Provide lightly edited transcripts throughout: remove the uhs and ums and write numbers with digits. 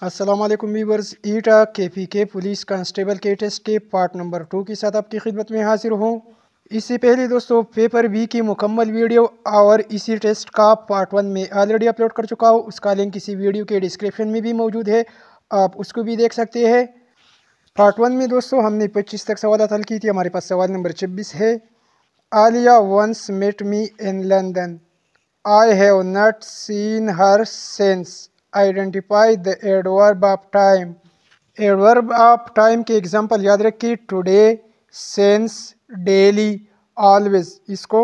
السلام علیکم ویورز، ایٹا کے پولیس کانسٹیبل کے ٹیسٹ کے پارٹ نمبر 2 کے ساتھ آپ کی خدمت میں حاضر ہوں۔ اس سے پہلے دوستو پیپر بی کی مکمل ویڈیو اور اسی ٹیسٹ کا پارٹ 1 میں آلریڈی اپلوڈ کر چکا ہوں، اس کا لنک اسی ویڈیو کے ڈسکرپشن میں بھی موجود ہے، آپ اس کو بھی دیکھ سکتے ہیں۔ پارٹ 1 میں دوستو ہم نے 25 تک سوالات حل کی تھی، ہمارے پاس سوال نمبر 26 ہے۔ عالیہ once met me in London. I have not seen her since. Identify the adverb of time. Adverb of time کے ایگزامپل یاد رکھیے، ٹوڈے، since، daily، always، اس کو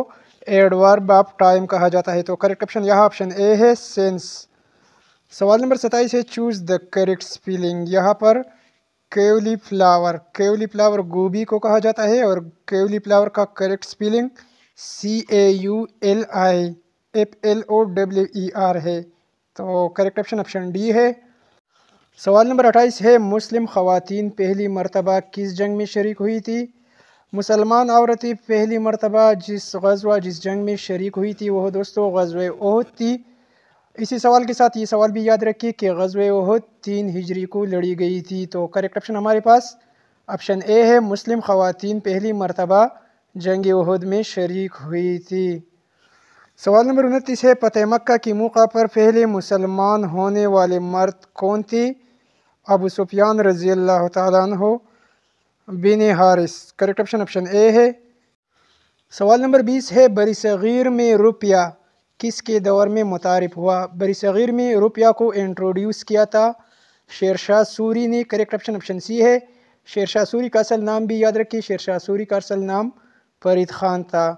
adverb of time کہا جاتا ہے۔ تو کریکٹ آپشن یہاں آپشن اے ہے since۔ سوال نمبر 27 ہے، چوز دا کریکٹ اسپیلنگ۔ یہاں پر کیولی فلاور گوبھی کو کہا جاتا ہے اور کیولی فلاور کا کریکٹ اسپیلنگ CAULIFLOWER ہے۔ تو کریکٹ آپشن ڈی ہے۔ سوال نمبر 28 ہے، مسلم خواتین پہلی مرتبہ کس جنگ میں شریک ہوئی تھی؟ مسلمان عورتیں پہلی مرتبہ جس جنگ میں شریک ہوئی تھی وہ دوستو غزوہ احد تھی۔ اسی سوال کے ساتھ یہ سوال بھی یاد رکھیے کہ غزوہ احد 3 ہجری کو لڑی گئی تھی۔ تو کریکٹ آپشن ہمارے پاس آپشن اے ہے، مسلم خواتین پہلی مرتبہ جنگ احد میں شریک ہوئی تھی۔ سوال نمبر 29 ہے، فتح مکہ کے موقع پر پہلے مسلمان ہونے والے مرد کون تھے؟ ابو سفیان رضی اللہ تعالیٰ عنہ بن حارث۔ کریکٹ آپشن اے ہے۔ سوال نمبر 20 ہے، بری صغیر میں روپیہ کس کے دور میں متعارف ہوا؟ بری صغیر میں روپیہ کو انٹروڈیوس کیا تھا شیر شاہ سوری نے۔ کریکٹ آپشن سی ہے۔ شیر شاہ سوری کا اصل نام بھی یاد رکھیے، شیر شاہ سوری کا اصل نام فرید خان تھا۔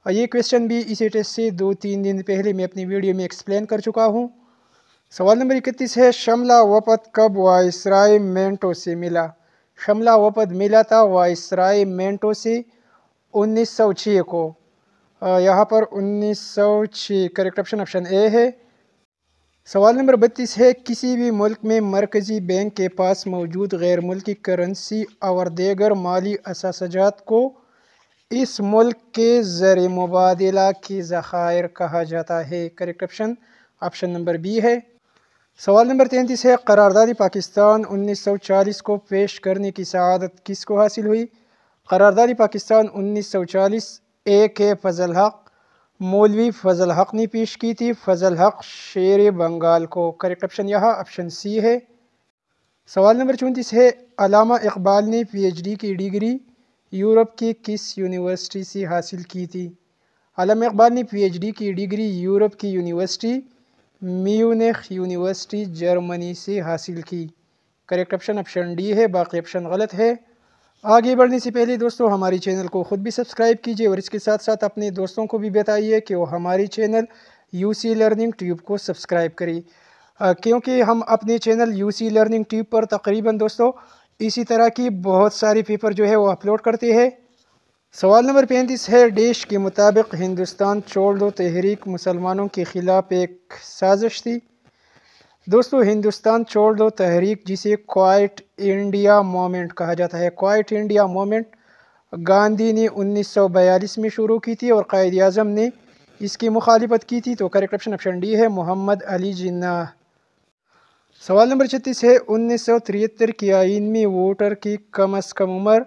یہ کویسچن بھی اسی ٹیسٹ سے 2-3 دن پہلے میں اپنی ویڈیو میں ایکسپلین کر چکا ہوں۔ سوال نمبر 31 ہے، شملہ وفد کب وائسرائے منٹو سے ملا؟ شملہ وفد ملا تھا وائسرائے منٹو سے 1906 کو، یہاں پر 1906۔ کریکٹ آپشن اے ہے۔ سوال نمبر 32 ہے، کسی بھی ملک میں مرکزی بینک کے پاس موجود غیر ملکی کرنسی اور دیگر مالی اثاثجات کو اس ملک کے زر مبادلہ کے ذخائر کہا جاتا ہے۔ کریکٹ آپشن نمبر بی ہے۔ سوال نمبر 33 ہے، قرارداد پاکستان 1940 کو پیش کرنے کی سعادت کس کو حاصل ہوئی؟ قرارداد پاکستان 1940 ایک ہے فضل حق، مولوی فضل حق نے پیش کی تھی، فضل حق شیر بنگال کو۔ کریکٹ آپشن یہاں آپشن سی ہے۔ سوال نمبر 34 ہے، علامہ اقبال نے PhD کی ڈگری یورپ کی کس یونیورسٹی سے حاصل کی تھی؟ علامہ اقبال نے PhD کی ڈگری یورپ کی یونیورسٹی میونخ یونیورسٹی جرمنی سے حاصل کی۔ کریکٹ آپشن ڈی ہے، باقی آپشن غلط ہے۔ آگے بڑھنے سے پہلے دوستو ہماری چینل کو خود بھی سبسکرائب کیجئے اور اس کے ساتھ ساتھ اپنے دوستوں کو بھی بتائیے کہ وہ ہماری چینل UC لرننگ ٹیوب کو سبسکرائب کریں، کیونکہ ہم اپنے چینل UC لرننگ ٹیوب پر تقریباً دوستو اسی طرح کی بہت ساری پیپر جو ہے وہ اپلوڈ کرتے ہیں۔ سوال نمبر 35 ہے، ڈیش کے مطابق ہندوستان چھوڑ دو تحریک مسلمانوں کے خلاف ایک سازش تھی؟ دوستو ہندوستان چھوڑ دو تحریک جسے کوائٹ انڈیا موومنٹ کہا جاتا ہے، کوائٹ انڈیا موومنٹ گاندھی نے 1942 میں شروع کی تھی اور قائد اعظم نے اس کی مخالفت کی تھی۔ تو کریکٹ آپشن ڈی ہے، محمد علی جناح۔ سوال نمبر 36 ہے، 1973 کے آئین میں ووٹر کی کم از کم عمر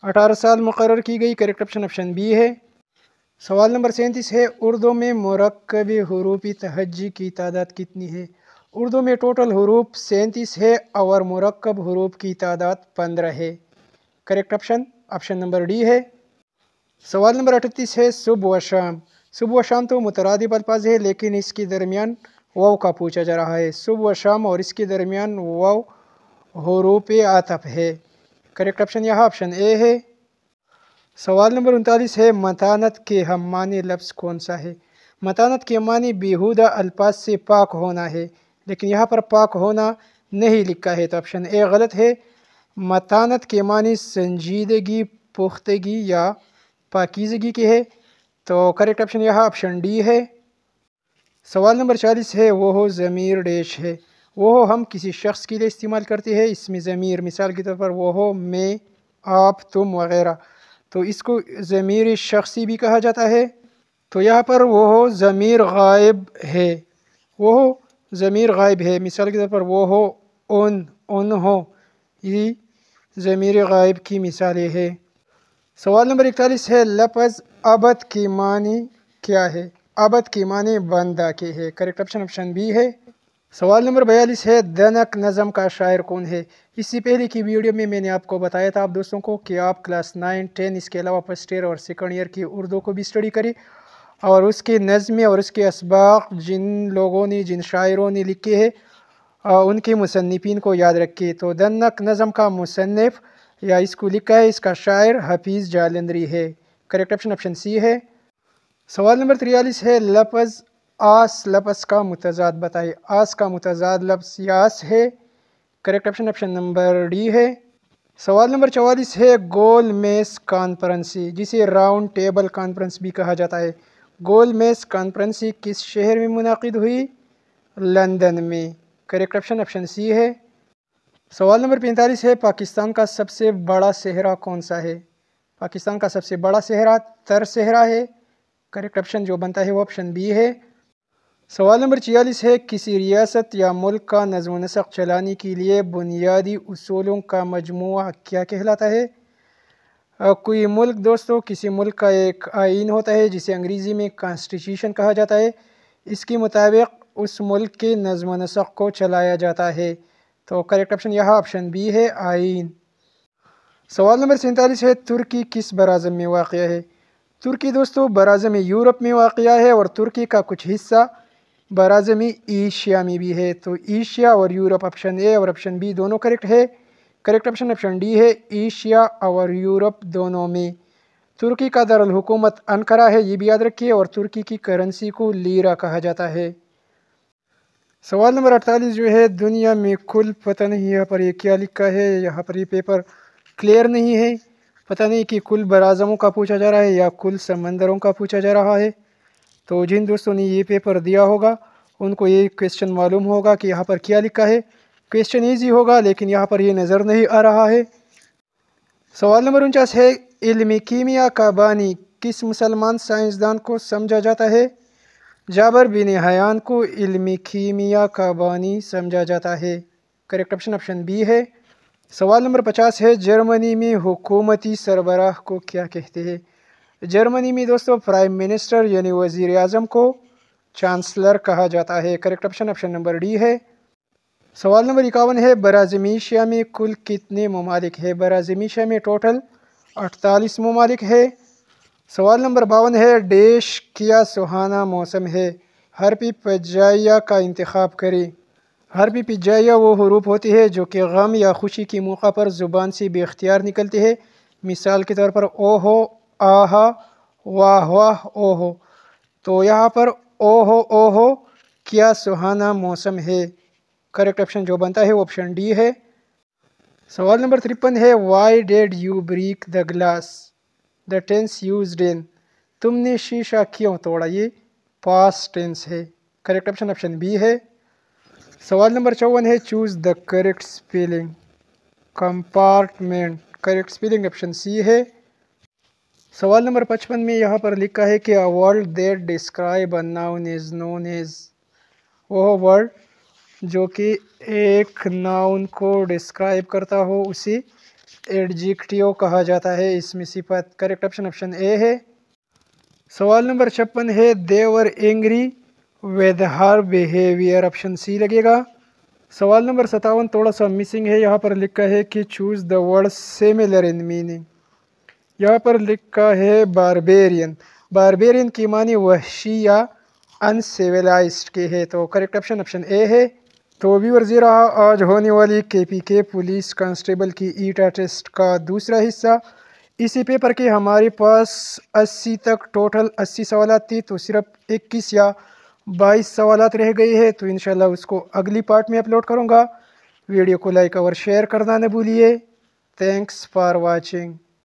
18 سال مقرر کی گئی۔ کریکٹ آپشن بی ہے۔ سوال نمبر 37 ہے، اردو میں مرکب حروف تہجی کی تعداد کتنی ہے؟ اردو میں ٹوٹل حروف 37 ہے اور مرکب حروف کی تعداد 15 ہے۔ کریکٹ آپشن نمبر ڈی ہے۔ سوال نمبر 38 ہے، صبح و شام۔ صبح و شام تو مترادف الفاظ ہے لیکن اس کے درمیان واو کا پوچھا جا رہا ہے۔ صبح و شام اور اس کے درمیان واو حروف عطف ہے۔ کریکٹ آپشن یہاں آپشن اے ہے۔ سوال نمبر 39 ہے، متانت کے ہم معنی لفظ کون سا ہے؟ متانت کے معنی بیہودہ الفاظ سے پاک ہونا ہے، لیکن یہاں پر پاک ہونا نہیں لکھا ہے تو آپشن اے غلط ہے۔ متانت کے معنی سنجیدگی، پختگی یا پاکیزگی کے ہے، تو کریکٹ آپشن یہاں آپشن ڈی ہے۔ سوال نمبر 40 ہے، وہ ضمیر ڈیش ہے۔ وہ ہم کسی شخص کے لیے استعمال کرتے ہیں، اس میں ضمیر مثال کے طور پر وہ، میں، آپ، تم وغیرہ، تو اس کو ضمیر شخصی بھی کہا جاتا ہے۔ تو یہاں پر وہ ضمیر غائب ہے، وہ ضمیر غائب ہے، مثال کے طور پر وہ उन, उन्हों, ये ज़मीर गायब की मिसालें हैं। सवाल नंबर 41 है लफ्ज़ अबद की मानी क्या है? अबद की मानी बंदा के है। करेक्ट ऑप्शन ऑप्शन बी है। सवाल नंबर 42 है दनक नज़म का शायर कौन है? इससे पहले की वीडियो में मैंने आपको बताया था आप दोस्तों को कि आप क्लास 9, 10 इसके अलावा फर्स्ट ईयर और सेकंड ईयर की उर्दू को भी स्टडी करें और उसकी नज़में और उसके असबाक जिन लोगों ने जिन शायरों ने लिखे हैं उनके मुसन्निफिन को याद रखिए। तो दनक नज़म का मुसन्निफ या इसको लिखा है इसका शायर हफीज़ जालंधरी है। करेक्ट ऑप्शन ऑप्शन सी है। सवाल नंबर 43 है लफ्ज़ आस लफ्ज़ का मुतज़ाद बताइए। आस का मुतज़ाद लफ्ज़ यास है। Correct option option number D है। सवाल नंबर 44 है गोल मेज़ कॉन्फ्रेंसी जिसे राउंड टेबल कॉन्फ्रेंस भी कहा जाता है। गोल मेज़ कॉन्फ्रेंसी किस शहर में मुनाकिद हुई? लंदन में। करेक्ट ऑप्शन ऑप्शन सी है। सवाल नंबर 45 है पाकिस्तान का सबसे बड़ा सहरा कौन सा है? पाकिस्तान का सबसे बड़ा सहरा तर सहरा है। करेक्ट ऑप्शन जो बनता है वो ऑप्शन बी है। सवाल नंबर 46 है किसी रियासत या मुल्क का नज़्म नसक चलाने के लिए बुनियादी उसूलों का मजमूआ क्या कहलाता है? कोई मुल्क दोस्तों किसी मुल्क का एक आइन होता है जिसे अंग्रेज़ी में कॉन्स्टिट्यूशन कहा जाता है। इसके मुताबिक उस मुल्क के नज़्म नसक को चलाया जाता है। तो करेक्ट ऑप्शन यहाँ ऑप्शन बी है आइन। सवाल नंबर 47 है तुर्की किस बराज़म में वाक़या है? तुर्की दोस्तों बराज़म यूरोप में वाक़या है और तुर्की का कुछ हिस्सा बराज़म एशिया में भी है। तो एशिया और यूरोप ऑप्शन ए और ऑप्शन बी दोनों करेक्ट है। करेक्ट ऑप्शन ऑप्शन डी है एशिया और यूरोप दोनों में। तुर्की का दारुल हुकूमत अंकारा है ये भी याद रखिए और तुर्की की करेंसी को लीरा कहा जाता है। सवाल नंबर 48 जो है दुनिया में कुल पता नहीं यहाँ पर ये क्या लिखा है, यहाँ पर ये पेपर क्लियर नहीं है। पता नहीं कि कुल बराज़मों का पूछा जा रहा है या कुल समंदरों का पूछा जा रहा है। तो जिन दोस्तों ने ये पेपर दिया होगा उनको ये क्वेश्चन मालूम होगा कि यहाँ पर क्या लिखा है। क्वेश्चन ईजी होगा लेकिन यहाँ पर ये नज़र नहीं आ रहा है। सवाल नंबर 49 है इल्म कीमिया का बानी किस मुसलमान साइंसदान को समझा जाता है? जाबर बिन हयान को इल्म कीमिया का बानी समझा जाता है। करेक्ट ऑप्शन ऑप्शन बी है। सवाल नंबर 50 है जर्मनी में हुकूमती सरबराह को क्या कहते हैं? जर्मनी में दोस्तों प्राइम मिनिस्टर यानी वज़ीर आज़म को चांसलर कहा जाता है। Correct option option number D है। सवाल नंबर 51 है बराज़म एशिया में कुल कितने ममालिक है? बराज़म एशिया में टोटल 48 ममालिक है। सवाल नंबर 52 है देश क्या सुहाना मौसम है? हरफ हिजाइया का इंतखाब करें। हरफ हिजाइया वो हरूफ होती है जो कि गम या खुशी के मौका पर ज़ुबान से बेख्तियार निकलती है। मिसाल के तौर पर ओहो, आहा, वाह वाह, ओहो। तो यहाँ पर ओहो ओहो क्या सुहाना मौसम है। करेक्ट ऑप्शन जो बनता है वो ऑप्शन डी है। सवाल नंबर 53 है why did you break the glass the tense used in तुमने शीशा क्यों तोड़ा ये पास्ट टेंस है। करेक्ट ऑप्शन ऑप्शन बी है। सवाल नंबर 54 है choose the correct spelling compartment. Correct spelling option C है। सवाल नंबर 55 में यहाँ पर लिखा है कि a word that describe a noun is known as वो वर्ड जो कि एक नाउन को डिस्क्राइब करता हो उसे एडजेक्टिव कहा जाता है, इसमें सिफत। करेक्ट ऑप्शन ऑप्शन ए है। सवाल नंबर 56 है they were angry with her behaviour. Option C लगेगा। सवाल नंबर 57 थोड़ा सा मिसिंग है, यहाँ पर लिखा है कि choose the word similar in meaning. यहाँ पर लिखा है बारबेरियन। बारबेरियन की मानी वहशी या अनसिविलाइज्ड के है। तो करेक्ट ऑप्शन ऑप्शन ए है। तो व्यूअर्स ये रहा आज होने वाली KPK पुलिस कांस्टेबल की ईटा टेस्ट का दूसरा हिस्सा। इसी पेपर के हमारे पास 80 तक टोटल 80 सवालात थी, तो सिर्फ 21 या 22 सवालात रह गए हैं। तो इंशाल्लाह उसको अगली पार्ट में अपलोड करूँगा। वीडियो को लाइक और शेयर करना न भूलिए। Thanks for watching.